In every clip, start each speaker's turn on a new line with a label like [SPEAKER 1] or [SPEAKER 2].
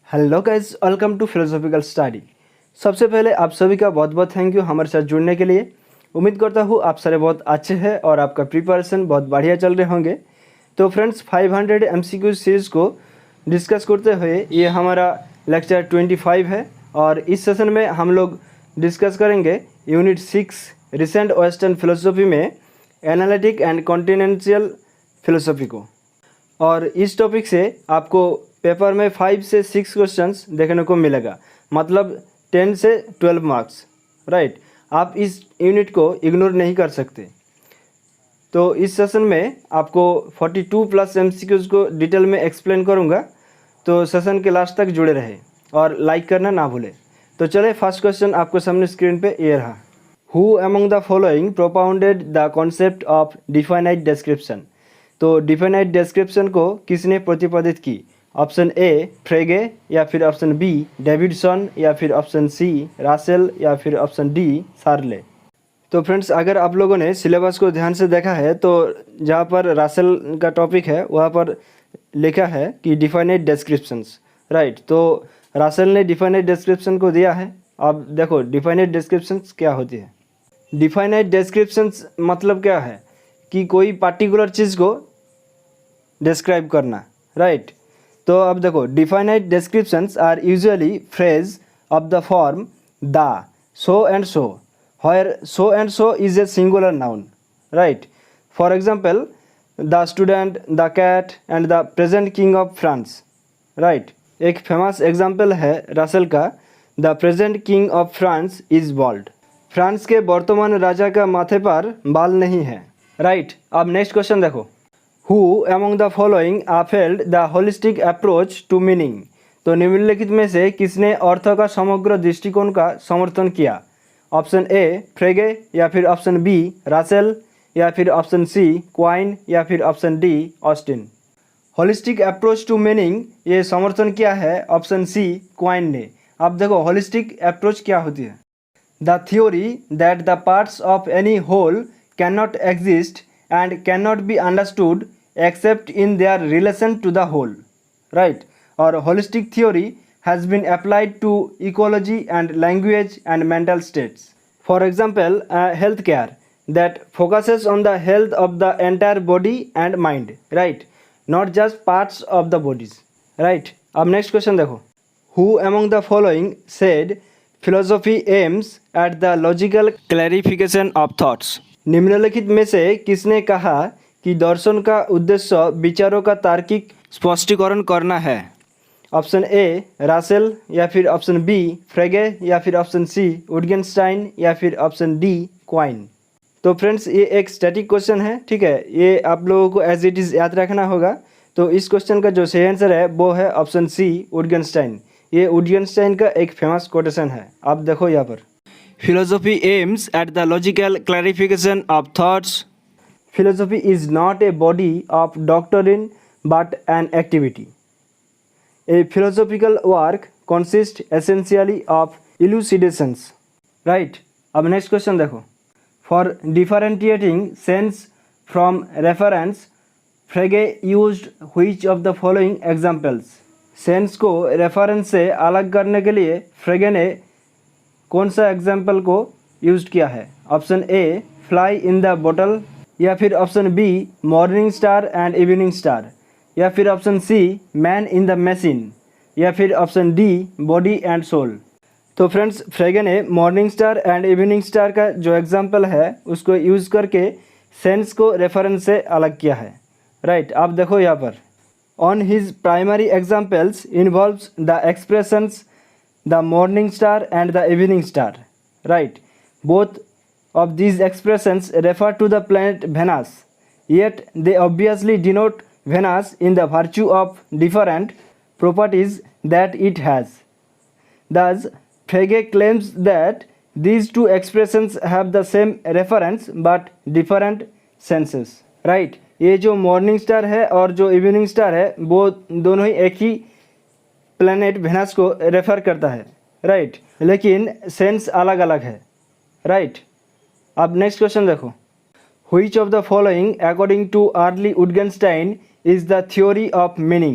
[SPEAKER 1] Hello guys, welcome to philosophical study. सबसे पहले आप सभी का बहुत बहुत थैंक यू हमारे साथ जुड़ने के लिए। उम्मीद करता हूँ आप सारे बहुत अच्छे हैं और आपका प्रिपरेशन बहुत बढ़िया चल रहे होंगे। तो फ्रेंड्स, 500 MCQ सीरीज़ को डिस्कस करते हुए ये हमारा लेक्चर 25 है और इस सेशन में हम लोग डिस्कस करेंगे यूनिट 6 रिसेंट वेस्टर्न फिलोसफी में एनालिटिक एंड कॉन्टिनेंशियल फिलोसफी को। और इस टॉपिक से आपको पेपर में 5 से 6 क्वेश्चंस देखने को मिलेगा, मतलब 10 से 12 मार्क्स, राइट। आप इस यूनिट को इग्नोर नहीं कर सकते। तो इस सेशन में आपको 42 प्लस MCQs को डिटेल में एक्सप्लेन करूँगा, तो सेशन के लास्ट तक जुड़े रहे और लाइक करना ना भूलें। तो चले, फर्स्ट क्वेश्चन आपको सामने स्क्रीन पे ये रहा। Who among the following propounded the concept of definite description. तो डिफाइनाइट डिस्क्रिप्शन को किसने प्रतिपादित की? ऑप्शन ए फ्रेगे, या फिर ऑप्शन बी डेविडसन, या फिर ऑप्शन सी रासेल, या फिर ऑप्शन डी सार्ले। तो फ्रेंड्स, अगर आप लोगों ने सिलेबस को ध्यान से देखा है तो जहाँ पर रासेल का टॉपिक है वहाँ पर लिखा है कि डिफाइनाइट डिस्क्रिप्शंस, राइट। तो रासेल ने डिफाइनाइट डिस्क्रिप्शन को दिया है। अब देखो डिफाइनाइट डिस्क्रिप्शंस क्या होती है। डिफाइनाइट डिस्क्रिप्शंस मतलब क्या है कि कोई पार्टिकुलर चीज़ को डिस्क्राइब करना, राइट। तो अब देखो, definite descriptions are usually phrase of the form the, so and so, where so and so is a singular noun, right? For example, the student, the cat and the present king of France, right? एक famous example है Russell का, the present king of France is bald. France के वर्तमान राजा का माथे पर बाल नहीं है, राइट। अब नेक्स्ट क्वेश्चन देखो। Who among the following upheld the holistic approach to meaning. तो निम्नलिखित में से किसने अर्थ का समग्र दृष्टिकोण का समर्थन किया? ऑप्शन ए फ्रेगे, या फिर ऑप्शन बी रासेल, या फिर ऑप्शन सी क्वाइन, या फिर option D Austin. Holistic approach to meaning ये समर्थन किया है ऑप्शन सी क्वाइन ने। अब देखो होलिस्टिक अप्रोच क्या होती है। The theory that the parts of any whole can not exist and can not be understood except in their relation to the whole, right. और holistic theory has been applied to ecology and language and mental states. For example, healthcare that focuses on the health of the entire body and mind, right? Not just parts of the bodies, right? अब next question देखो। Who among the following said philosophy aims at the logical clarification of thoughts? निम्नलिखित में से किसने कहा कि दर्शन का उद्देश्य विचारों का तार्किक स्पष्टीकरण करना है? ऑप्शन ए रासेल, या फिर ऑप्शन बी फ्रेगे, या फिर ऑप्शन सी विटगेनस्टाइन, या फिर ऑप्शन डी क्वाइन। तो फ्रेंड्स, ये एक स्टैटिक क्वेश्चन है, ठीक है। ये आप लोगों को एज इट इज़ याद रखना होगा। तो इस क्वेश्चन का जो सही आंसर है वो है ऑप्शन सी विटगेनस्टाइन। ये विटगेनस्टाइन का एक फेमस कोटेशन है। आप देखो यहाँ पर, philosophy aims at the logical clarification of thoughts. Philosophy is not a body of doctrine but an activity. A philosophical work consists essentially of elucidations, right? अब नेक्स्ट क्वेश्चन देखो। For differentiating sense from reference, Frege used which of the following examples? Sense को reference से अलग करने के लिए Frege ने कौन सा एग्जाम्पल को यूज किया है? Option A fly in the bottle, या फिर option B morning star and evening star, या फिर option C man in the machine, या फिर option D body and soul. तो फ्रेंड्स, फ्रेगे ने morning star and evening star का जो एग्जांपल है उसको यूज़ करके सेंस को रेफरेंस से अलग किया है, राइट। आप देखो यहाँ पर, on his primary examples involves the expressions the morning star and the evening star, right. Both of these expressions refer to the planet Venus, yet they obviously denote Venus in the virtue of different properties that it has. Thus, Frege claims that these two expressions have the same reference but different senses. Right? ये जो morning star है और जो evening star है वो दोनों ही एक ही planet Venus को रेफर करता है, राइट, लेकिन सेंस अलग अलग है, राइट। अब नेक्स्ट क्वेश्चन देखो। Which of the following according to early Wittgenstein is the theory of meaning?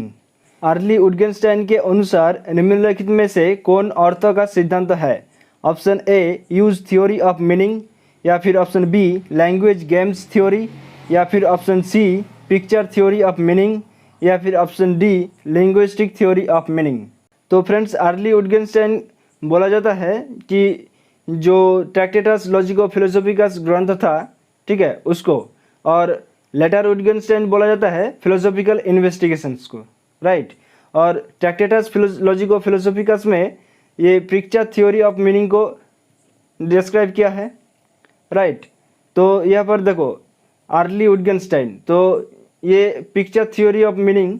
[SPEAKER 1] Early Wittgenstein के अनुसार निम्नलिखित में से कौन ऑर्थो का सिद्धांत है? Option A use theory of meaning, या फिर option B language games theory, या फिर option C picture theory of meaning, या फिर option D linguistic theory of meaning. तो फ्रेंड्स, आर्ली विट्गेनस्टाइन बोला जाता है कि जो ट्रैक्टेटस लॉजिको फिलोसोफिकस ग्रंथ था, ठीक है, उसको, और लेटर विट्गेनस्टाइन बोला जाता है फिलोसॉफिकल इन्वेस्टिगेशंस को, राइट। और ट्रैक्टेटस लॉजिको फिलोसोफिकस में ये पिक्चर थ्योरी ऑफ मीनिंग को डिस्क्राइब किया है, राइट। तो यहाँ पर देखो आर्ली विट्गेनस्टाइन, तो ये पिक्चर थ्योरी ऑफ मीनिंग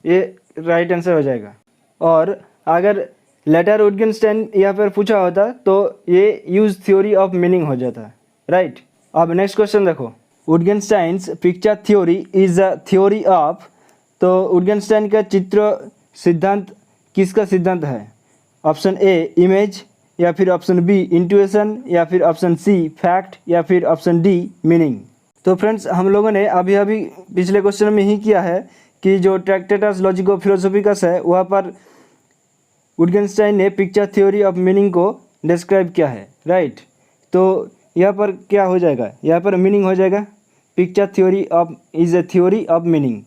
[SPEAKER 1] ये राइट आंसर हो जाएगा। और अगर लेटर विट्गेनस्टाइन यहाँ पर पूछा होता तो ये यूज थ्योरी ऑफ मीनिंग हो जाता, राइट। अब नेक्स्ट क्वेश्चन देखो, Wittgenstein's picture theory is a theory of, तो विट्गेनस्टाइन का चित्र सिद्धांत किसका सिद्धांत है? ऑप्शन ए इमेज, या फिर ऑप्शन बी इंट्यूशन, या फिर ऑप्शन सी फैक्ट, या फिर ऑप्शन डी मीनिंग। तो फ्रेंड्स, हम लोगों ने अभी अभी पिछले क्वेश्चन में ही किया है कि जो ट्रैक्टेटस लॉजिको फिलोसोफिकस है वहाँ पर विट्गेनस्टाइन ने पिक्चर थ्योरी ऑफ मीनिंग को डिस्क्राइब किया है, राइट। तो यहाँ पर क्या हो जाएगा? यहाँ पर मीनिंग हो जाएगा picture theory of is a theory of meaning.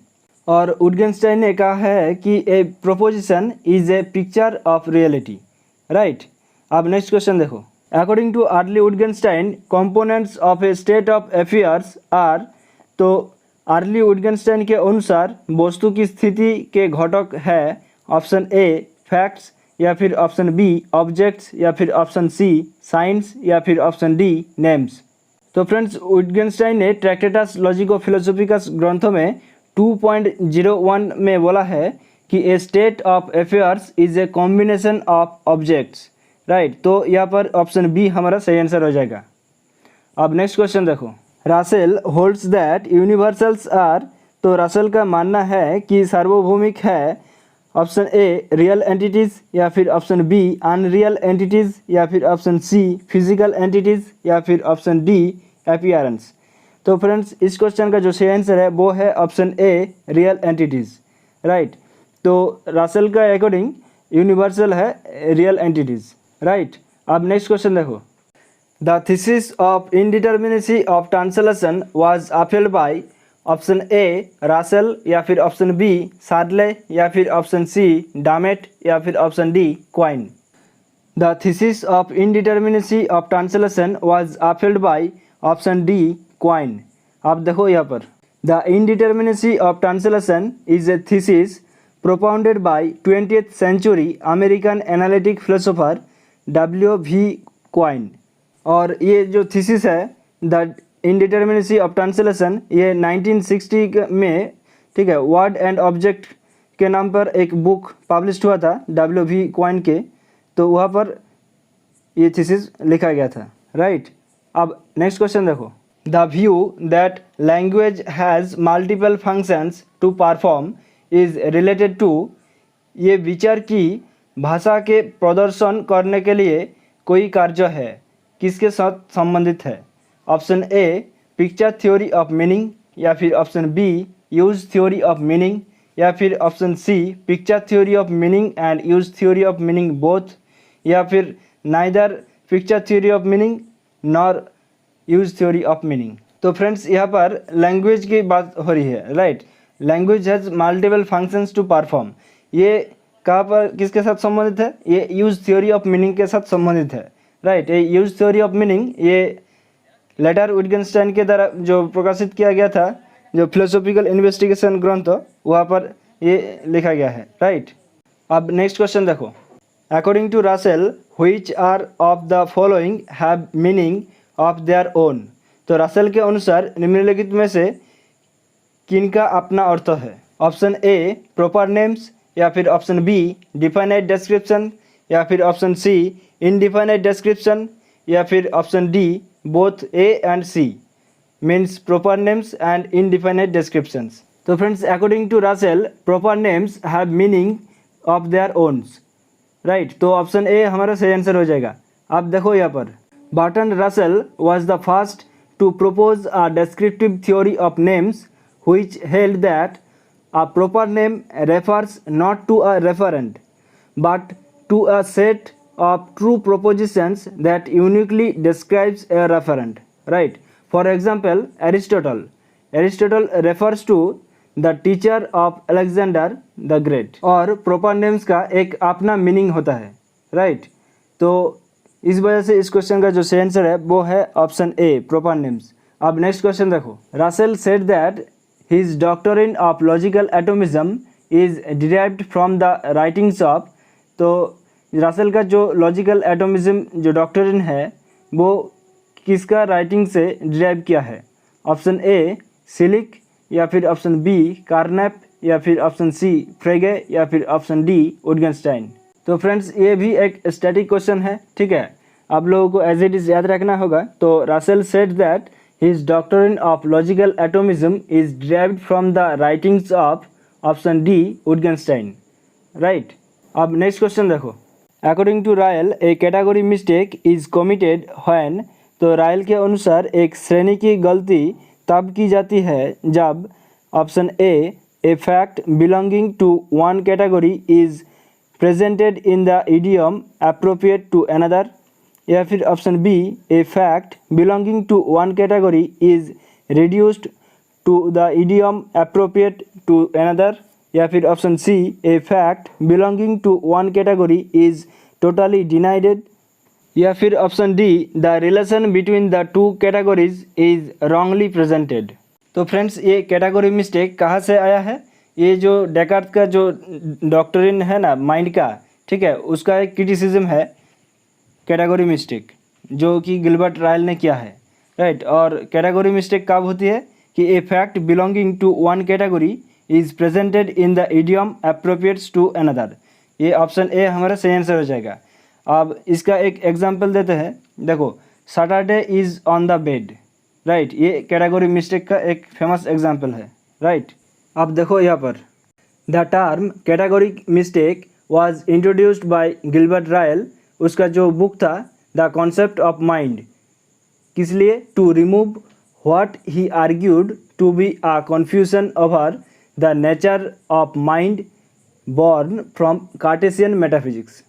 [SPEAKER 1] और विट्गेनस्टाइन ने कहा है कि a proposition is a picture of reality, right. अब नेक्स्ट क्वेश्चन देखो, according to early Wittgenstein components of a state of affairs are, तो आर्ली विट्गेनस्टाइन के अनुसार वस्तु की स्थिति के घटक है ऑप्शन ए फैक्ट्स, या फिर ऑप्शन बी ऑब्जेक्ट्स, या फिर ऑप्शन सी साइंस, या फिर ऑप्शन डी नेम्स। तो फ्रेंड्स, विट्गेनस्टाइन ने ट्रैक्टेटस लॉजिको फिलोसोफिकस ग्रंथों में 2.01 में बोला है कि a state of affairs is a combination of objects, right. तो यहाँ पर ऑप्शन बी हमारा सही आंसर हो जाएगा। अब नेक्स्ट क्वेश्चन देखो, Russell holds that universals are, तो रासेल का मानना है कि सार्वभौमिक है ऑप्शन ए रियल एंटिटीज़, या फिर ऑप्शन बी अनरियल एंटिटीज़, या फिर ऑप्शन सी फिजिकल एंटिटीज़, या फिर ऑप्शन डी अपीयरेंस। तो फ्रेंड्स, इस क्वेश्चन का जो सही आंसर है वो है option a real entities, right. तो रासेल का अकॉर्डिंग यूनिवर्सल है रियल एंटिटीज़, राइट। अब नेक्स्ट क्वेश्चन देखो, the thesis of indeterminacy of translation was upheld by option A Russell, या फिर ऑप्शन बी शार्ले, या फिर ऑप्शन सी डामेट, या फिर option D Quine. The thesis of indeterminacy of translation was upheld by option D Quine. आप देखो यहाँ पर, the indeterminacy of translation is a thesis propounded by 20th century American analytic philosopher W.V. Quine. और ये जो thesis है the indeterminacy of translation, ये 1960 में, ठीक है, वर्ड एंड ऑब्जेक्ट के नाम पर एक बुक पब्लिश हुआ था W.V. क्वाइन के, तो वहाँ पर ये थीसिस लिखा गया था, राइट। अब नेक्स्ट क्वेश्चन देखो, the view that language has multiple functions to perform is related to, ये विचार की भाषा के प्रदर्शन करने के लिए कोई कार्य है किसके साथ संबंधित है? Option A picture theory of meaning, या फिर option B use theory of meaning, या फिर option C picture theory of meaning and use theory of meaning both, या फिर neither picture theory of meaning nor use theory of meaning. तो friends, यहाँ पर language की बात हो रही है, right. Language has multiple functions to perform, ये कहाँ पर किसके साथ संबंधित है? ये यूज थ्योरी ऑफ मीनिंग के साथ संबंधित है, राइट। ये यूज थ्योरी ऑफ मीनिंग ये लेटर विट्गेनस्टाइन के द्वारा जो प्रकाशित किया गया था, जो फिलोसॉफिकल इन्वेस्टिगेशन ग्रंथ, वहाँ पर ये लिखा गया है, राइट। अब नेक्स्ट क्वेश्चन देखो, according to Russell which are of the following have meaning of their own, तो रासेल के अनुसार निम्नलिखित में से किनका अपना अर्थ है? ऑप्शन ए प्रॉपर नेम्स, या फिर ऑप्शन बी डिफाइनाइट डिस्क्रिप्शन, या फिर ऑप्शन सी इनडिफाइनाइट डिस्क्रिप्शन, या फिर option D both A and C means proper names and indefinite descriptions. तो friends, according to Russell proper names have meaning of their owns, right. तो option A हमारा सही answer हो जाएगा। आप देखो यहाँ पर, Bertrand Russell was the first to propose a descriptive theory of names which held that A proper name refers not to a referent but to a set of true propositions that uniquely describes a referent. Right? For example, Aristotle. Aristotle refers to the teacher of Alexander the Great. और proper names का एक अपना meaning होता है. Right? तो इस वजह से इस क्वेश्चन का जो सही आंसर है वो है ऑप्शन ए, proper names. अब नेक्स्ट क्वेश्चन देखो. Russell said that his doctrine of logical atomism is derived from the writings of. तो रसेल का जो लॉजिकल एटोमिज्म जो डॉक्ट्रिन है वो किसका राइटिंग से डिराइव किया है? ऑप्शन ए सिलिक, या फिर ऑप्शन बी कार्नेप, या फिर ऑप्शन सी फ्रेगे, या फिर ऑप्शन डी विटगेनस्टाइन. तो फ्रेंड्स ये भी एक स्टैटिक क्वेश्चन है, ठीक है, आप लोगों को एज इट इज़ याद रखना होगा. तो Russell said that his doctrine of logical atomism is derived from the writings of option D Wittgenstein. Right? अब नेक्स्ट क्वेश्चन देखो. According to Ryle a category mistake is committed when. तो Ryle के अनुसार एक श्रेणी की गलती तब की जाती है जब option A fact belonging to one category is presented in the idiom appropriate to another, या फिर option B a fact belonging to one category is reduced to the idiom appropriate to another, या फिर option C a fact belonging to one category is totally denied, या फिर option D the relation between the two categories is wrongly presented. तो friends ये category mistake कहाँ से आया है? ये जो डेकार्ट का जो डॉक्ट्रिन है ना माइंड का, ठीक है, उसका एक क्रिटिसिज्म है कैटेगरी मिस्टेक जो कि गिलबर्ट रायल ने किया है. राइट? और कैटेगरी मिस्टेक कब होती है कि a fact belonging to one category is presented in the idiom appropriates to another. ये ऑप्शन ए हमारा सही आंसर हो जाएगा. अब इसका एक एग्जांपल देते हैं. देखो, Saturday is on the bed. Right? ये कैटेगरी मिस्टेक का एक फेमस एग्जांपल है. राइट? अब देखो यहाँ पर the term category mistake was introduced by Gilbert royal. उसका जो बुक था द कॉन्सेप्ट ऑफ माइंड, किस लिए? To remove what he argued to be a confusion over the nature of mind born from Cartesian metaphysics.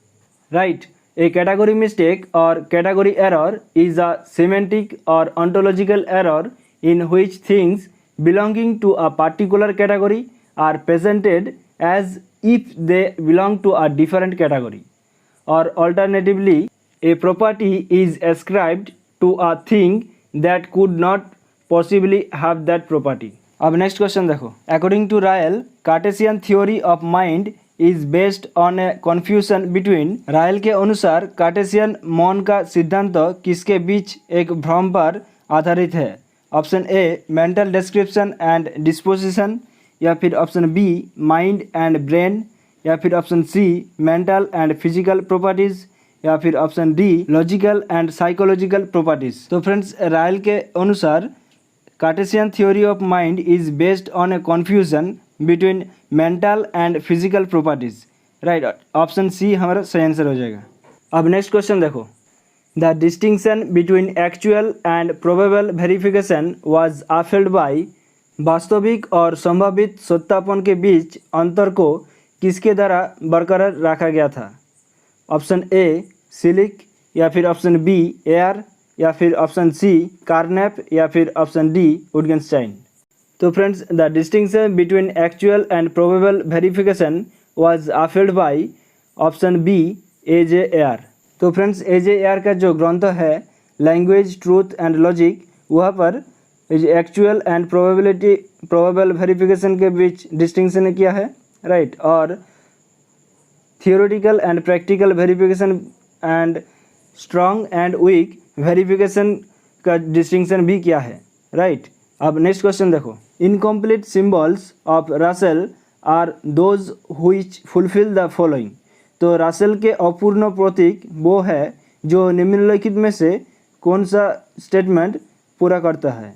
[SPEAKER 1] Right? A category mistake or category error is a semantic or ontological error in which things belonging to a particular category are presented as if they belong to a different category. Or alternatively, a property is ascribed to a thing that could not possibly have that property. अब next question देखो. According to Ryle Cartesian theory of mind is based on a confusion between. Ryle के अनुसार Cartesian मौन का सिद्धांत किसके बीच एक भ्रम पर आधारित है? Option A mental description and disposition, या फिर option B mind and brain, या फिर option C mental and physical properties, या फिर option D logical and psychological properties. तो फ्रेंड्स रायल के अनुसार Cartesian theory of mind is based on a confusion between mental and physical properties. Right? Option C हमारा सही answer हो जाएगा. अब नेक्स्ट क्वेश्चन देखो. The distinction between actual and probable verification was upheld by. वास्तविक और संभावित सत्यापन के बीच अंतर को किसके द्वारा बरकरार रखा गया था? ऑप्शन ए सिलिक, या फिर ऑप्शन बी एयर, या फिर ऑप्शन सी कार्नेप, या फिर ऑप्शन डी विटगेनस्टाइन. तो friends the distinction between actual and probable verification was upheld by option B A J. Ayer. तो फ्रेंड्स ए.जे. एयर का जो ग्रंथ है लैंग्वेज ट्रूथ एंड लॉजिक, वहाँ पर एक्चुअल एंड प्रोबेबल वेरिफिकेशन के बीच डिस्टिंक्शन किया है. राइट? और theoretical and practical verification and strong and weak verification का डिस्टिंक्शन भी किया है. राइट? अब नेक्स्ट क्वेश्चन देखो. Incomplete symbols of Russell are those which fulfil the following. तो रसेल के अपूर्ण प्रतीक वो है जो निम्नलिखित में से कौन सा स्टेटमेंट पूरा करता है?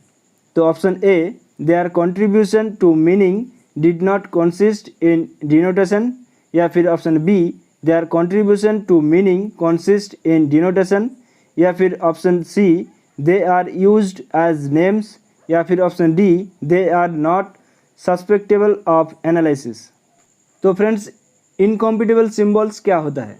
[SPEAKER 1] तो option A their contribution to meaning did not consist in denotation, या फिर option B their contribution to meaning consist in denotation, या फिर option C they are used as names, या फिर option D they are not susceptible of analysis. तो friends, incompatible symbols क्या होता है?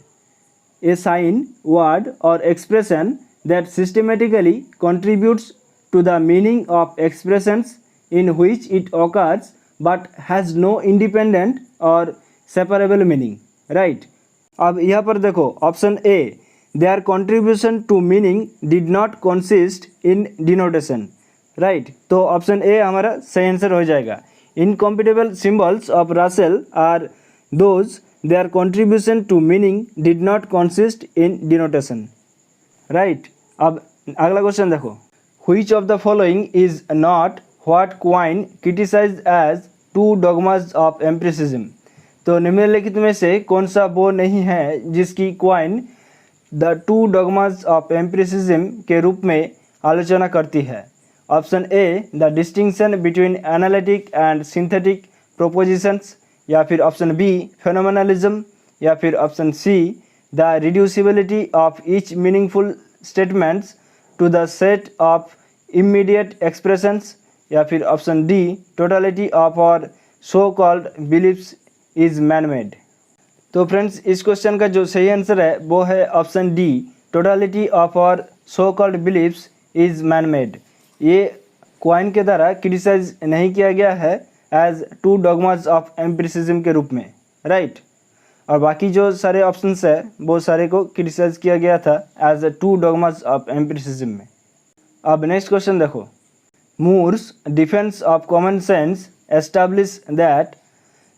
[SPEAKER 1] ए साइन, वर्ड और expression that systematically contributes to the meaning of expressions in which it occurs but has no independent और separable meaning, right? अब यहाँ पर देखो option A, their contribution to meaning did not consist in denotation, right? तो option A हमारा सही answer हो जाएगा। Incompatible symbols of Russell are those their contribution to meaning did not consist in denotation, right? अब अगला question देखो, which of the following is not what Quine criticized as two dogmas of empiricism? तो निम्नलिखित में से कौन सा वो नहीं है जिसकी Quine the two dogmas of empiricism के रूप में आलोचना करती है? Option A, the distinction between analytic and synthetic propositions, या फिर ऑप्शन बी, फेनोमेनलिज्म, या फिर option C, the reducibility of each meaningful statements to the set of immediate expressions, या फिर option D, totality of our so called beliefs is man made. तो friends, इस question का जो सही आंसर है वो है option D, totality of our so called beliefs is man made. ये क्वाइन के द्वारा क्रिटिसाइज नहीं किया गया है as two dogmas of empiricism के रूप में, राइट? और बाकी जो सारे ऑप्शंस है वो सारे को क्रिटिसाइज किया गया था as two dogmas of empiricism में। अब नेक्स्ट क्वेश्चन देखो, Moore's defence of common sense establish that.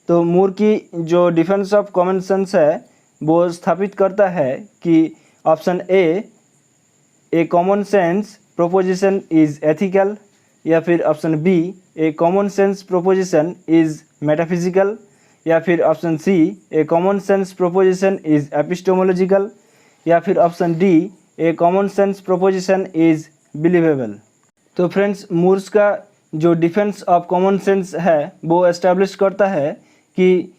[SPEAKER 1] तो मूर की जो डिफेंस ऑफ कॉमन सेंस है वो स्थापित करता है कि option A common sense proposition is ethical, या फिर option B, a common sense proposition is metaphysical, या फिर option C, a common sense proposition is epistemological, या फिर option D, a common sense proposition is believable. तो friends, Moore's का जो defence of common sense है वो एस्टैब्लिश करता है कि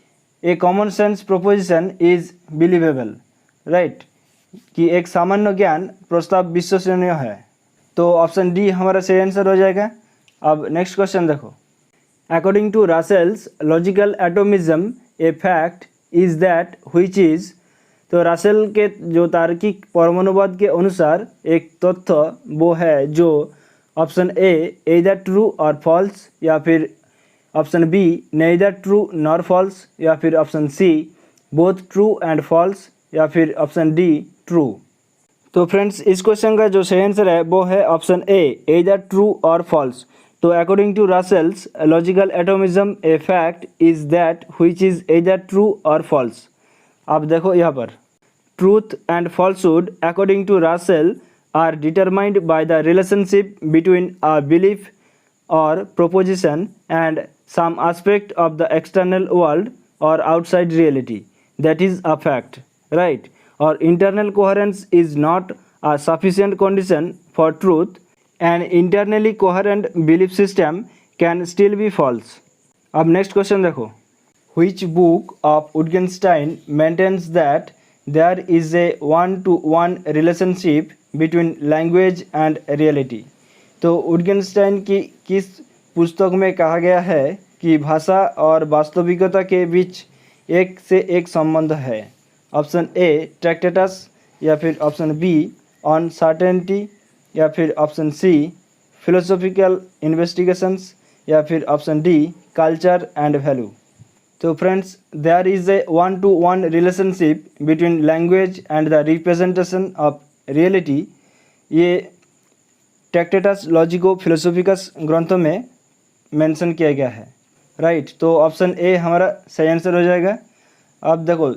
[SPEAKER 1] a common sense proposition is believable, right? कि एक सामान्य ज्ञान प्रस्ताव विश्वसनीय है। तो ऑप्शन डी हमारा सही आंसर हो जाएगा। अब नेक्स्ट क्वेश्चन देखो, according to Russell's logical atomism a fact is that which is. तो रासेल के जो तार्किक परमाणुवाद के अनुसार एक तथ्य वो है जो ऑप्शन ए एदर ट्रू और फॉल्स, या फिर option B neither true nor false, या फिर option C both true and false, या फिर ऑप्शन डी ट्रू। तो फ्रेंड्स, इस क्वेश्चन का जो सही आंसर है वो है ऑप्शन ए एदर ट्रू और फॉल्स। तो according to Russell's logical atomism a fact is that which is either true और फॉल्स। आप देखो यहाँ पर, truth and falsehood according to Russell are determined by the relationship between a belief or proposition and some aspect of the external world or outside reality, that is a fact, right? Or internal coherence is not a sufficient condition for truth. An internally coherent belief system can still be false. अब next question देखो, which book of Wittgenstein maintains that there is a one-to-one relationship between language and reality? तो विट्गेनस्टाइन की किस पुस्तक में कहा गया है कि भाषा और वास्तविकता के बीच एक से एक संबंध है? ऑप्शन ए ट्रैक्टेटस, या फिर ऑप्शन बी ऑन सर्टेनिटी, या फिर ऑप्शन सी फिलोसॉफिकल इन्वेस्टिगेशंस, या फिर option D culture and value. तो friends, there is a one to one relationship between language and the representation of reality. ये ट्रैक्टेटस लॉजिको फिलोसॉफिकस ग्रंथों में मेंशन किया गया है, राइट? तो ऑप्शन ए हमारा सही आंसर हो जाएगा। अब देखो,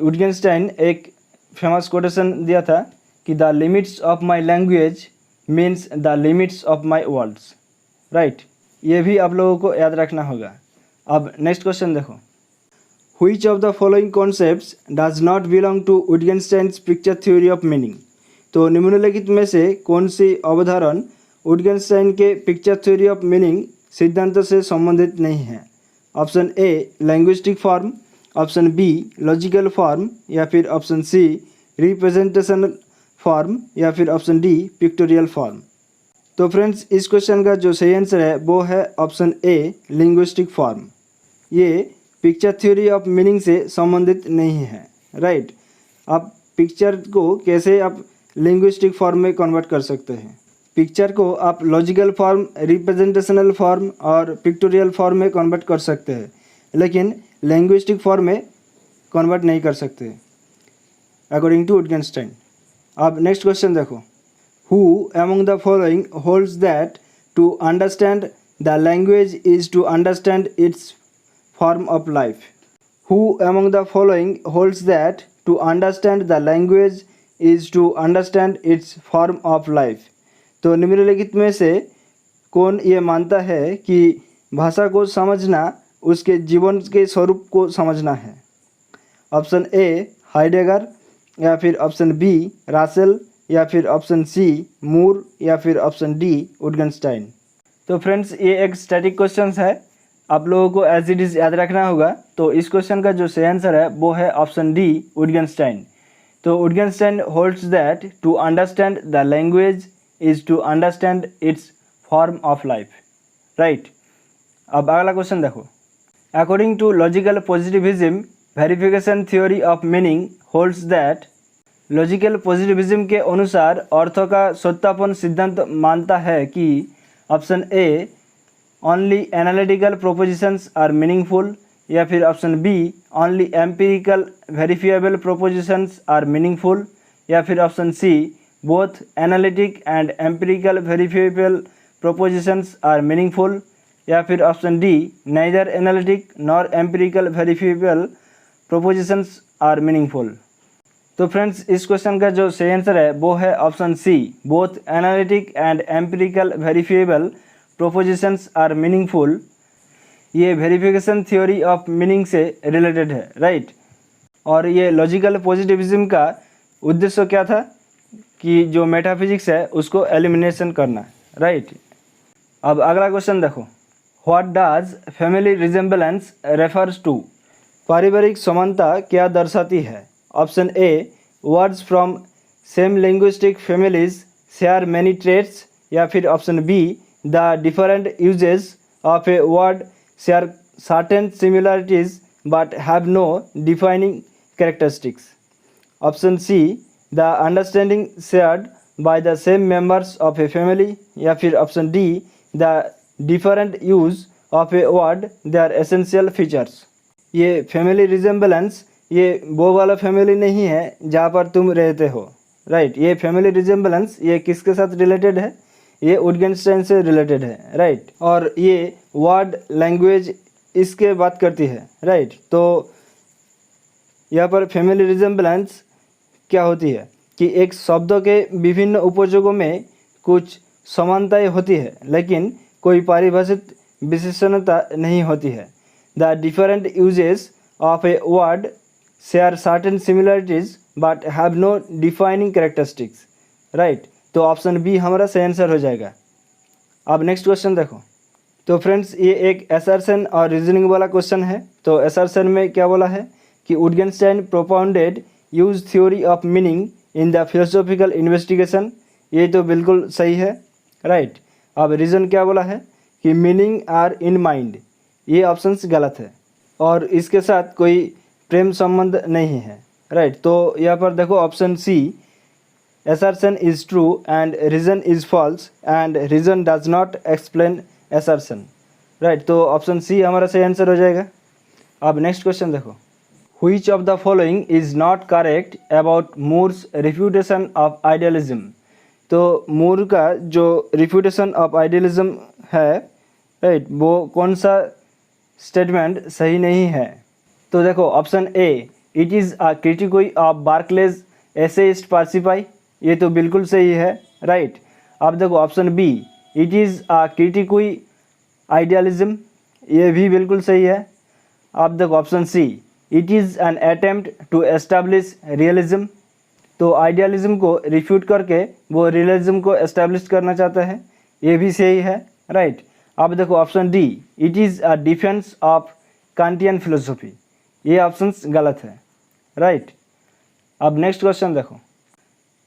[SPEAKER 1] विट्गेनस्टाइन एक फेमस कोटेशन दिया था कि the limits of my language means the limits of my words, right? ये भी आप लोगों को याद रखना होगा। अब नेक्स्ट क्वेश्चन देखो, which of the following concepts does not belong to Wittgenstein's picture theory of meaning? तो निम्नलिखित में से कौन सी अवधारण विट्गेनस्टाइन के पिक्चर थ्योरी ऑफ मीनिंग सिद्धांत से संबंधित नहीं है? ऑप्शन ए linguistic form, option B logical form, या फिर ऑप्शन सी रिप्रेजेंटेशनल फॉर्म, या फिर ऑप्शन डी पिक्टोरियल फॉर्म। तो फ्रेंड्स इस क्वेश्चन का जो सही आंसर है वो है ऑप्शन ए लिंग्विस्टिक फॉर्म। ये पिक्चर थ्योरी ऑफ मीनिंग से संबंधित नहीं है, राइट। आप पिक्चर को कैसे आप लिंग्विस्टिक फॉर्म में कन्वर्ट कर सकते हैं। पिक्चर को आप लॉजिकल फॉर्म, रिप्रेजेंटेशनल फॉर्म और पिक्टोरियल फॉर्म में कन्वर्ट कर सकते हैं, लेकिन लिंग्विस्टिक फॉर्म में कन्वर्ट नहीं कर सकते अकॉर्डिंग टू विटगेनस्टाइन। अब नेक्स्ट क्वेश्चन देखो, who among the following holds that to understand the language is to understand its form of life. Who among the following holds that to understand the language is to understand its form of life. तो निम्नलिखित में से कौन ये मानता है कि भाषा को समझना उसके जीवन के स्वरूप को समझना है। ऑप्शन ए हाइडेगर, या फिर ऑप्शन बी रासेल, या फिर ऑप्शन सी मूर, या फिर ऑप्शन डी विटगेनस्टाइन। तो फ्रेंड्स ये एक स्टैटिक क्वेश्चन है, आप लोगों को एज इट इज़ याद रखना होगा। तो इस क्वेश्चन का जो सही आंसर है वो है ऑप्शन डी विटगेनस्टाइन। तो Wittgenstein holds that to understand the language is to understand its form of life, right. अब अगला क्वेश्चन देखो, according to logical positivism verification theory of meaning holds that. Logical positivism के अनुसार अर्थ का सत्यापन सिद्धांत मानता है कि option A only analytical propositions are meaningful, या फिर option B only empirical verifiable propositions are meaningful, या फिर option C both analytic and empirical verifiable propositions are meaningful, या फिर option D neither analytic nor empirical verifiable propositions are meaningful. तो friends इस question का जो सही आंसर है वो है option C both analytic and empirical verifiable propositions are meaningful. ये वेरिफिकेशन थ्योरी ऑफ मीनिंग से रिलेटेड है, राइट। और ये लॉजिकल पॉजिटिविज्म का उद्देश्य क्या था कि जो मेटाफिजिक्स है उसको एलिमिनेशन करना, राइट। अब अगला क्वेश्चन देखो, what does family resemblance refers to. पारिवारिक समानता क्या दर्शाती है। Option A words from same linguistic families share many traits, या फिर option B the different uses of a word share certain similarities but have no defining characteristics. Option C the understanding shared by the same members of a family, या फिर option D the different use of a word their essential features. ये family resemblance ये वो वाला family नहीं है जहाँ पर तुम रहते हो, राइट। ये फैमिली रिजेम्बलेंस ये किसके साथ रिलेटेड है, ये विटगेनस्टाइन से रिलेटेड है, राइट। और ये वर्ड लैंग्वेज इसके बात करती है, राइट। तो यहाँ पर फैमिली रिजेम्बलेंस क्या होती है कि एक शब्द के विभिन्न उपयोगों में कुछ समानताएं होती है लेकिन कोई पारिभाषिक विशेषणता नहीं होती है। The different uses of a word share certain similarities but have no defining characteristics, right. तो ऑप्शन बी हमारा सही आंसर हो जाएगा। अब नेक्स्ट क्वेश्चन देखो, तो फ्रेंड्स ये एक असर्शन और रीजनिंग वाला क्वेश्चन है। तो असर्शन में क्या बोला है कि Wittgenstein propounded use theory of meaning in the philosophical investigation. ये तो बिल्कुल सही है, राइट। अब रीज़न क्या बोला है कि मीनिंग आर इन माइंड, ये ऑप्शंस गलत है और इसके साथ कोई प्रेम संबंध नहीं है, राइट। तो यहाँ पर देखो option C assertion is true and reason is false and reason does not explain assertion, right. तो ऑप्शन सी हमारा सही आंसर हो जाएगा। अब नेक्स्ट क्वेश्चन देखो, which of the following is not correct about Moore's refutation of idealism। तो Moore का जो रिफ्यूटेशन ऑफ आइडियलिज्म है, राइट, वो कौन सा स्टेटमेंट सही नहीं है। तो देखो option A it is a critique of Berkeley's esse est percipi, ये तो बिल्कुल सही है, राइट। अब देखो option B it is a critique idealism, ये भी बिल्कुल सही है। अब देखो option C it is an attempt to establish realism, तो आइडियलिज्म को रिफ्यूट करके वो रियलिज्म को एस्टैब्लिश करना चाहता है, ये भी सही है, राइट। अब देखो option D it is a defence of Kantian philosophy, ये ऑप्शंस गलत है, राइट। अब नेक्स्ट क्वेश्चन देखो,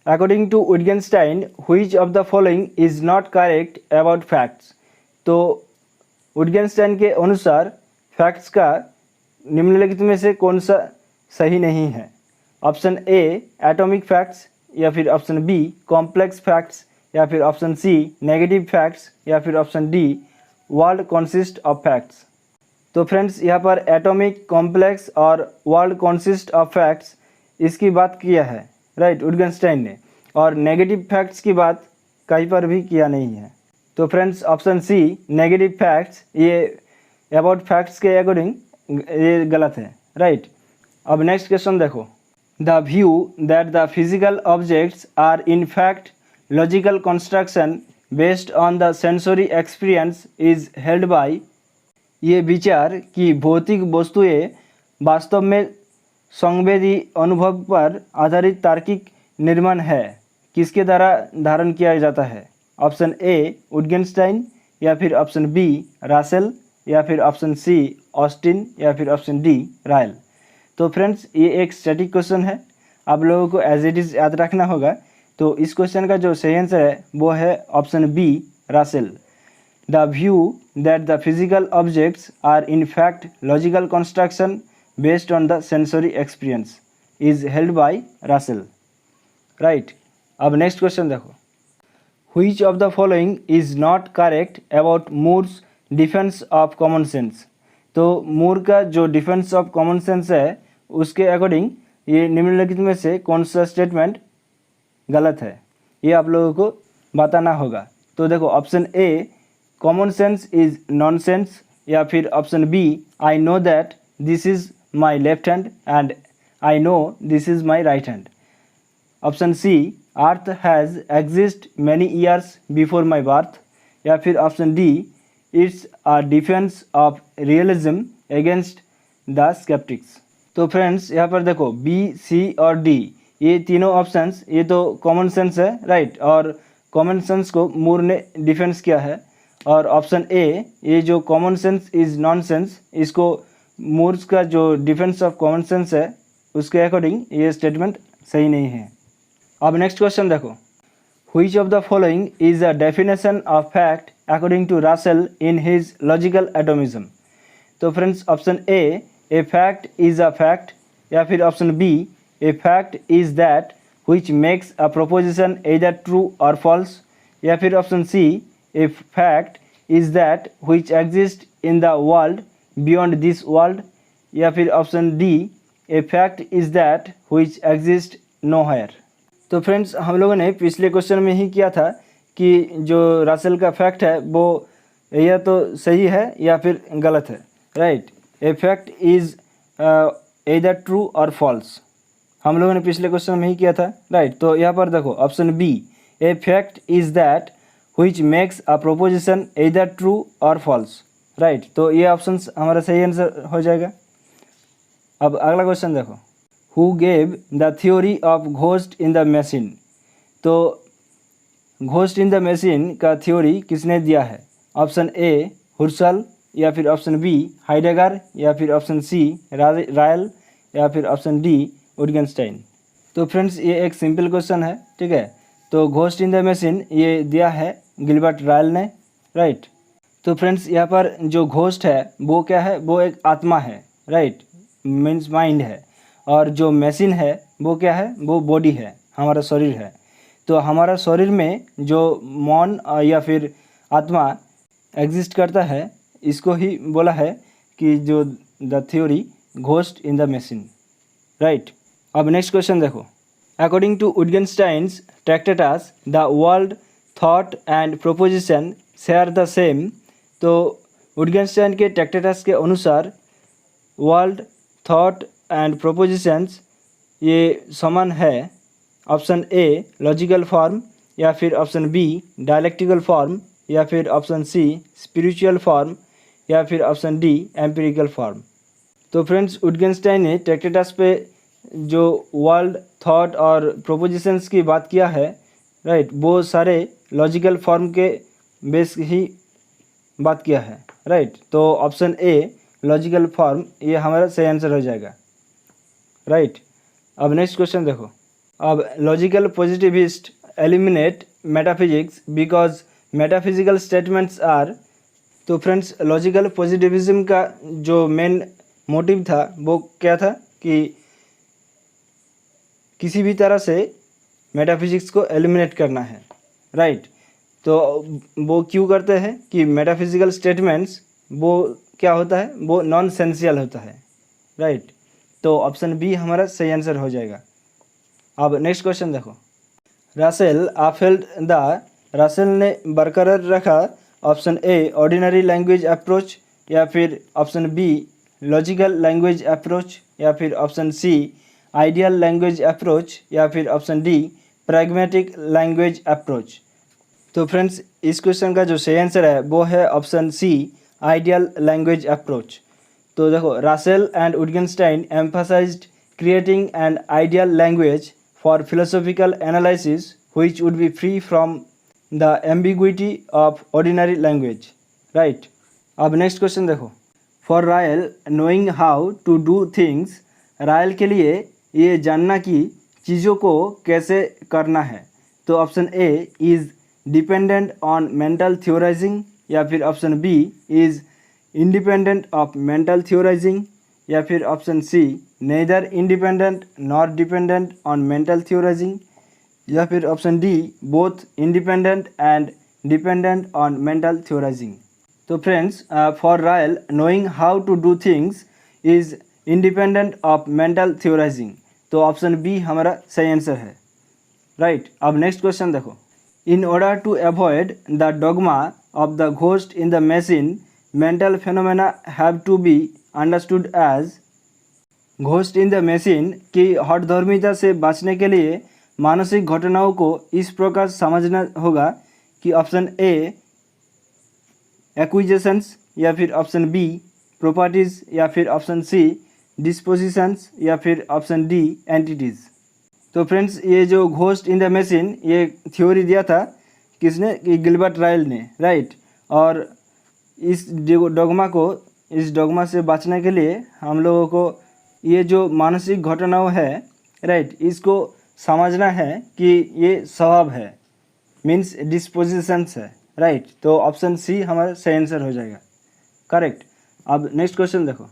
[SPEAKER 1] according to Wittgenstein which of the following is not correct about facts. तो विटगेनस्टाइन के अनुसार फैक्ट्स का निम्नलिखित में से कौन सा सही नहीं है। ऑप्शन ए एटॉमिक फैक्ट्स, या फिर ऑप्शन बी कॉम्प्लेक्स फैक्ट्स, या फिर ऑप्शन सी नेगेटिव फैक्ट्स, या फिर option D world consist of facts. तो फ्रेंड्स यहाँ पर एटॉमिक, कॉम्प्लेक्स और वर्ल्ड कंसिस्ट ऑफ फैक्ट्स इसकी बात किया है, राइट, विटगेनस्टाइन ने, और नेगेटिव फैक्ट्स की बात कहीं पर भी किया नहीं है। तो friends option C negative facts ये अबाउट फैक्ट्स के अकॉर्डिंग ये गलत है, राइट। अब नेक्स्ट क्वेश्चन देखो, the view that the physical objects are in fact logical construction based on the sensory experience is held by. ये विचार कि भौतिक वस्तुएं वास्तव में संवेदी अनुभव पर आधारित तार्किक निर्माण है, किसके द्वारा धारण किया जाता है। ऑप्शन ए विटगेनस्टाइन, या फिर ऑप्शन बी रासेल, या फिर ऑप्शन सी ऑस्टिन, या फिर ऑप्शन डी रायल। तो फ्रेंड्स ये एक स्टैटिक क्वेश्चन है, आप लोगों को एज इट इज़ याद रखना होगा। तो इस क्वेश्चन का जो सही आंसर है वो है option B Russell. The view that the physical objects are in fact logical construction based on the sensory experience is held by Russell, right. अब नेक्स्ट क्वेश्चन देखो, which of the following is not correct about Moore's defence of common sense. तो Moore का जो defence of common sense है उसके according ये निम्नलिखित में से कौन सा स्टेटमेंट गलत है, ये आप लोगों को बताना होगा। तो देखो option A common sense is nonsense, या फिर option B I know that this is my left hand and I know this is my right hand. Option C earth has exist many years before my birth, या फिर option D it's a defence of realism against the sceptics. तो friends यहाँ पर देखो B, सी और D ये तीनों options ये तो कॉमन सेंस है, राइट, और कॉमन सेंस को मूर ने डिफेंस किया है। और ऑप्शन ए ये जो कॉमन सेंस इज नॉनसेंस, इसको मूर्स का जो डिफेंस ऑफ कॉमन सेंस है उसके अकॉर्डिंग ये स्टेटमेंट सही नहीं है। अब नेक्स्ट क्वेश्चन देखो, which of the following is a definition of fact according to Russell in his logical atomism. तो friends option A fact is a fact, या फिर option B a fact is that which makes a proposition either true और false, या फिर option C a fact is that which exist in the world beyond this world, या फिर option D a fact is that which exist nowhere. तो friends हम लोगों ने पिछले क्वेश्चन में ही किया था कि जो रासेल का फैक्ट है वो या तो सही है या फिर गलत है, right. A fact is either true और फॉल्स, हम लोगों ने पिछले क्वेश्चन में ही किया था, राइट। तो यहाँ पर देखो option B a fact is that which makes a proposition either true और फॉल्स, राइट। तो ये ऑप्शन हमारा सही आंसर हो जाएगा। अब अगला क्वेश्चन देखो, who gave the theory of ghost in the machine. तो घोस्ट इन द मशीन का थ्योरी किसने दिया है। ऑप्शन ए हुर्सल, या फिर ऑप्शन बी हाइडेगर, या फिर ऑप्शन सी रायल, या फिर ऑप्शन डी विटगेनस्टाइन। तो फ्रेंड्स ये एक सिंपल क्वेश्चन है, ठीक है। तो घोस्ट इन द मशीन ये दिया है गिलबर्ट रायल ने, राइट। तो फ्रेंड्स यहाँ पर जो घोस्ट है वो क्या है, वो एक आत्मा है, राइट, मीन्स माइंड है। और जो मशीन है वो क्या है, वो बॉडी है, हमारा शरीर है। तो हमारा शरीर में जो मन या फिर आत्मा एग्जिस्ट करता है, इसको ही बोला है कि जो the theory ghost in the machine, right. अब नेक्स्ट क्वेश्चन देखो, according to Wittgenstein's Tractatus the world thought and proposition share the same. तो विटगेनस्टाइन के ट्रैक्टेटस के अनुसार वर्ल्ड थॉट एंड प्रोपोजिशंस ये समान है। ऑप्शन ए लॉजिकल फॉर्म, या फिर ऑप्शन बी डायलेक्टिकल फॉर्म, या फिर ऑप्शन सी स्पिरिचुअल फॉर्म, या फिर ऑप्शन डी एम्पिरिकल फॉर्म। तो फ्रेंड्स विटगेनस्टाइन ने ट्रैक्टेटस पे जो वर्ल्ड थॉट और प्रोपोजिशंस की बात किया है, राइट, वो सारे लॉजिकल फॉर्म के बेस ही बात किया है, राइट। तो ऑप्शन ए लॉजिकल फॉर्म ये हमारा सही आंसर हो जाएगा, राइट। अब नेक्स्ट क्वेश्चन देखो, अब logical positivist eliminate metaphysics because metaphysical statements are. तो फ्रेंड्स, लॉजिकल पॉजिटिविज्म का जो मेन मोटिव था वो क्या था कि किसी भी तरह से मेटाफिजिक्स को एलिमिनेट करना है, राइट। तो वो क्यों करते हैं कि मेटाफिजिकल स्टेटमेंट्स वो क्या होता है, वो नॉन सेंसियल होता है, राइट। तो ऑप्शन बी हमारा सही आंसर हो जाएगा। अब नेक्स्ट क्वेश्चन देखो। रासेल आफेल्ड द, रासेल ने बरकरार रखा option A ordinary language approach, या फिर option B logical language approach, या फिर option C ideal language approach, या फिर option D pragmatic language approach. तो फ्रेंड्स, इस क्वेश्चन का जो सही आंसर है वो है option C ideal language approach. तो देखो, Russell and Wittgenstein emphasised creating an ideal language for philosophical analysis which would be free from the ambiguity of ordinary language, right. अब नेक्स्ट क्वेश्चन देखो। For Ryle knowing how to do things, Ryle के लिए ये जानना कि चीज़ों को कैसे करना है। तो option A is dependent on mental theorising, या फिर option B is independent of mental theorising, या फिर option C neither independent not dependent on mental theorising, या फिर option D both independent and dependent on mental theorising. तो friends, for Ryle knowing how to do things is independent of mental theorising. तो option B हमारा सही answer है, right. अब next question देखो। In order to avoid the dogma of the ghost in the machine, mental phenomena have to be understood as. Ghost in the machine की हठधर्मिता से बचने के लिए मानसिक घटनाओं को इस प्रकार समझना होगा कि ऑप्शन ए एक्विजिशंस, या फिर ऑप्शन बी प्रॉपर्टीज, या फिर ऑप्शन सी डिस्पोजिशंस, या फिर ऑप्शन डी एंटिटीज़। तो फ्रेंड्स, ये जो घोस्ट इन द मशीन ये थ्योरी दिया था किसने, कि गिलबर्ट रायल ने, राइट। और इस डॉगमा से बचने के लिए हम लोगों को ये जो मानसिक घटनाओं है, राइट, इसको समझना है कि ये स्वभाव है, मीन्स डिस्पोजिशंस है, राइट। तो ऑप्शन सी हमारा सही आंसर हो जाएगा, करेक्ट। अब नेक्स्ट क्वेश्चन देखो।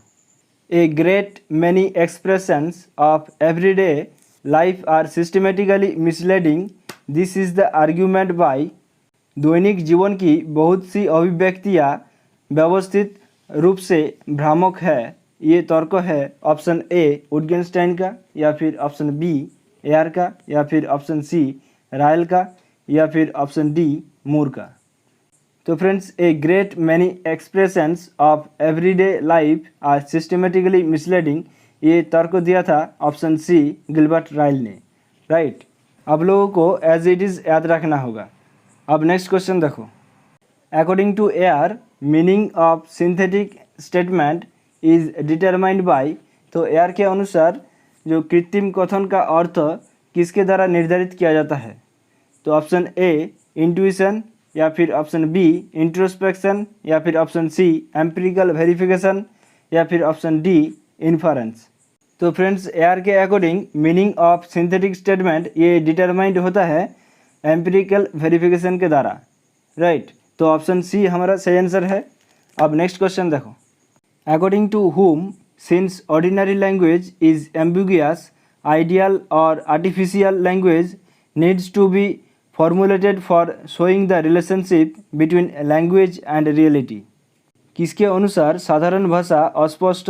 [SPEAKER 1] A great many expressions of everyday life are systematically misleading, this is the argument by. दैनिक जीवन की बहुत सी अभिव्यक्तियाँ व्यवस्थित रूप से भ्रामक है, ये तर्क है ऑप्शन ए विटगेनस्टाइन का, या फिर ऑप्शन बी एयर का, या फिर ऑप्शन सी रायल का, या फिर ऑप्शन डी मूर का। तो friends, a great many expressions of everyday life are systematically misleading, ये तर्क दिया था ऑप्शन सी गिलबर्ट रायल ने, राइट। अब लोगों को एज इट इज़ याद रखना होगा। अब नेक्स्ट क्वेश्चन देखो। According to Ayer meaning of synthetic statement is determined by. तो एयर के अनुसार जो कृत्रिम कथन का अर्थ किसके द्वारा निर्धारित किया जाता है। तो ऑप्शन ए इंट्यूशन, या फिर ऑप्शन बी इंट्रोस्पेक्शन, या फिर ऑप्शन सी एम्पिरिकल वेरिफिकेशन, या फिर ऑप्शन डी इन्फरेंस। तो फ्रेंड्स, एयर के according meaning of synthetic statement ये डिटरमाइंड होता है एम्पिरिकल वेरिफिकेशन के द्वारा, राइट। तो ऑप्शन सी हमारा सही आंसर है। अब नेक्स्ट क्वेश्चन देखो। According to Hume, since ordinary language is ambiguous, ideal और artificial language needs to be formulated for showing the relationship between language and reality। किसके अनुसार साधारण भाषा अस्पष्ट,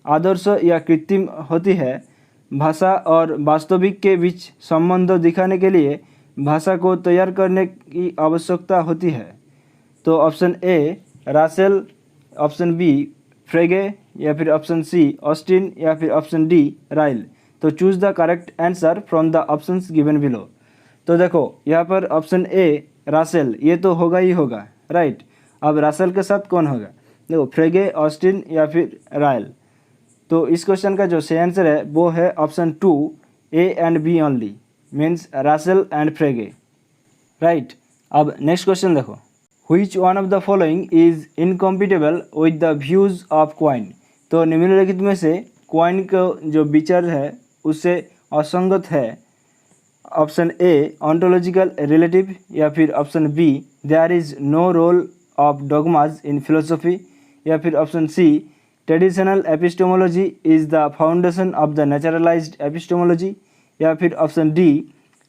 [SPEAKER 1] आदर्श या कृत्रिम होती है। भाषा और वास्तविक के बीच संबंध दिखाने के लिए भाषा को तैयार करने की आवश्यकता होती है। तो option A Russell, option B Frege, या फिर ऑप्शन सी ऑस्टिन, या फिर ऑप्शन डी रायल। तो choose the correct answer from the options given below. तो देखो, यहाँ पर ऑप्शन ए रासेल ये तो होगा ही होगा, राइट। अब रासेल के साथ कौन होगा, देखो फ्रेगे, ऑस्टिन, या फिर रायल। तो इस क्वेश्चन का जो सही आंसर है वो है option 2 A and B only, means Russell and Frege, right. अब नेक्स्ट क्वेश्चन देखो। Which one of the following is incompatible with the views of Quine. तो निम्नलिखित में से क्वाइन का जो विचार है उससे असंगत है। ऑप्शन ए ऑन्टोलॉजिकल रिलेटिव, या फिर option B there is no role of dogmas in philosophy, या फिर option C traditional epistemology is the foundation of the naturalised epistemology, या फिर option D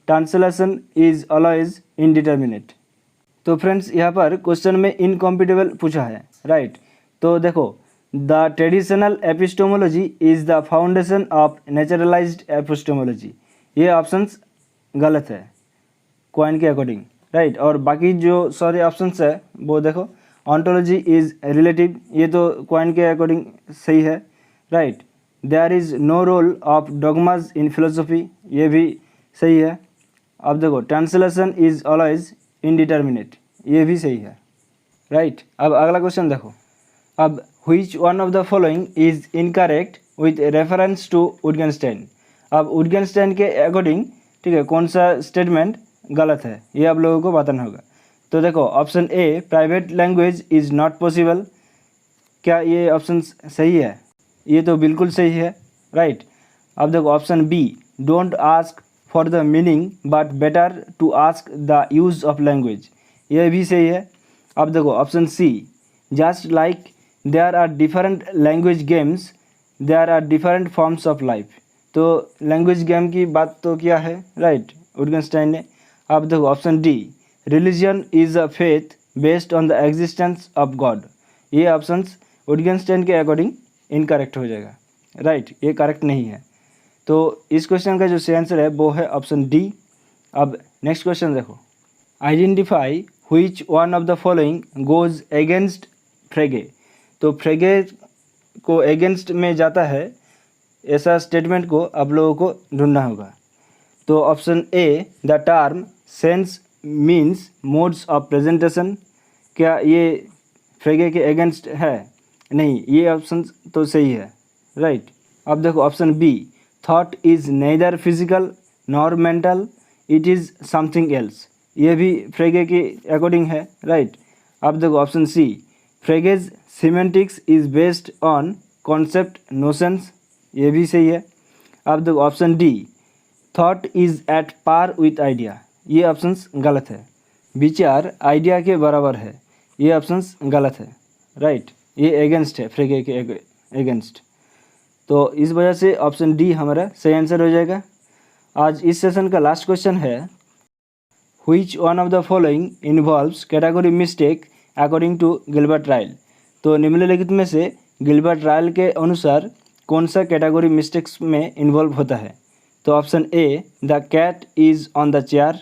[SPEAKER 1] translation is always indeterminate. तो फ्रेंड्स यहाँ पर question में इनकॉम्पिटेबल पूछा है, राइट। तो देखो the traditional epistemology is the foundation of naturalised epistemology, ये ऑप्शंस गलत है क्वाइन के अकॉर्डिंग, राइट। और बाकी जो सारे ऑप्शंस है वो देखो ऑन्टोलॉजी इज़ रिलेटिव, ये तो क्वाइन के अकॉर्डिंग सही है, right. There is no role of dogmas in philosophy, ये भी सही है। अब देखो ट्रांसलेशन इज़ ऑलवेज इनडिटर्मिनेट, ये भी सही है, राइट। अब अगला क्वेश्चन देखो, अब which one of the following is incorrect with reference to Wittgenstein. अब विटगेनस्टाइन के अकॉर्डिंग, ठीक है, कौन सा स्टेटमेंट गलत है ये आप लोगों को बताना होगा। तो देखो option A private language is not possible, क्या ये ऑप्शन सही है? ये तो बिल्कुल सही है, राइट। अब देखो option B don't ask for the meaning but better to ask the use of language, ये भी सही है। अब देखो option C just like there are different language games there are different forms of life, तो language game की बात तो किया है, राइट, विटगेनस्टाइन ने। अब देखो option D religion is a faith based on the existence of God, ये ऑप्शंस विटगेनस्टाइन के अकॉर्डिंग इनकरेक्ट हो जाएगा, राइट, ये करेक्ट नहीं है। तो इस क्वेश्चन का जो सही आंसर है वो है ऑप्शन डी। अब नेक्स्ट क्वेश्चन देखो, identify which one of the following goes against Frege. तो फ्रेगे को अगेंस्ट में जाता है ऐसा स्टेटमेंट को आप लोगों को ढूंढना होगा। तो option A the term sense means modes of presentation, क्या ये फ्रेगे के अगेंस्ट है? नहीं, ये ऑप्शन तो सही है, राइट। अब देखो option B thought is neither physical nor mental it is something else, ये भी फ्रेगे के अकॉर्डिंग है, राइट। अब देखो option C Frege's semantics is based on concept notions, ये भी सही है। अब देखो option D thought is at par with idea, ये ऑप्शंस गलत है। विचार आइडिया के बराबर है, ये ऑप्शंस गलत है, राइट, ये अगेंस्ट है, फ्रेगे के अगेंस्ट। तो इस वजह से ऑप्शन डी हमारा सही आंसर हो जाएगा। आज इस सेशन का लास्ट क्वेश्चन है which one of the following involves category mistake according to Gilbert Ryle. तो निम्नलिखित में से गिलबर्ट राइल के अनुसार कौन सा कैटेगरी मिस्टेक्स में इन्वॉल्व होता है? तो option A the cat is on the chair,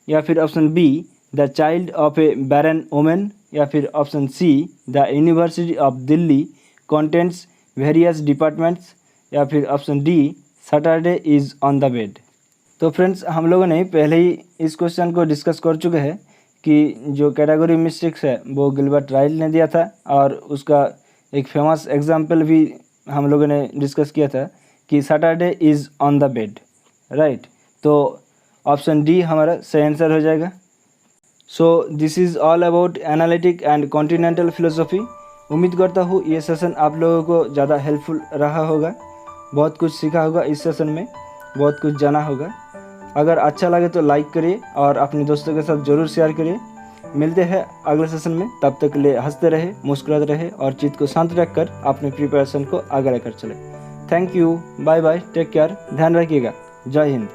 [SPEAKER 1] या फिर option B the child of a barren women, या फिर option C the university of Delhi contents various departments, या फिर option D Saturday is on the bed. तो friends हम लोगों ने पहले ही इस क्वेश्चन को डिस्कस कर चुके हैं कि जो कैटेगरी मिस्टेक्स है वो गिलबर्ट राइल ने दिया था, और उसका एक फेमस एग्जाम्पल भी हम लोगों ने डिस्कस किया था कि Saturday is on the bed, right. तो ऑप्शन डी हमारा सही आंसर हो जाएगा। So this is all about analytic and continental philosophy. उम्मीद करता हूँ ये सेशन आप लोगों को ज़्यादा हेल्पफुल रहा होगा, बहुत कुछ सीखा होगा इस सेशन में, बहुत कुछ जाना होगा। अगर अच्छा लगे तो लाइक करिए और अपने दोस्तों के साथ ज़रूर शेयर करिए। मिलते हैं अगले सेशन में, तब तक के लिए हंसते रहे, मुस्कुराते रहे और चित्त को शांत रखकर अपने प्रिपरेशन को आगे लेकर चले। Thank you, bye bye, take care, ध्यान रखिएगा, जय हिंद।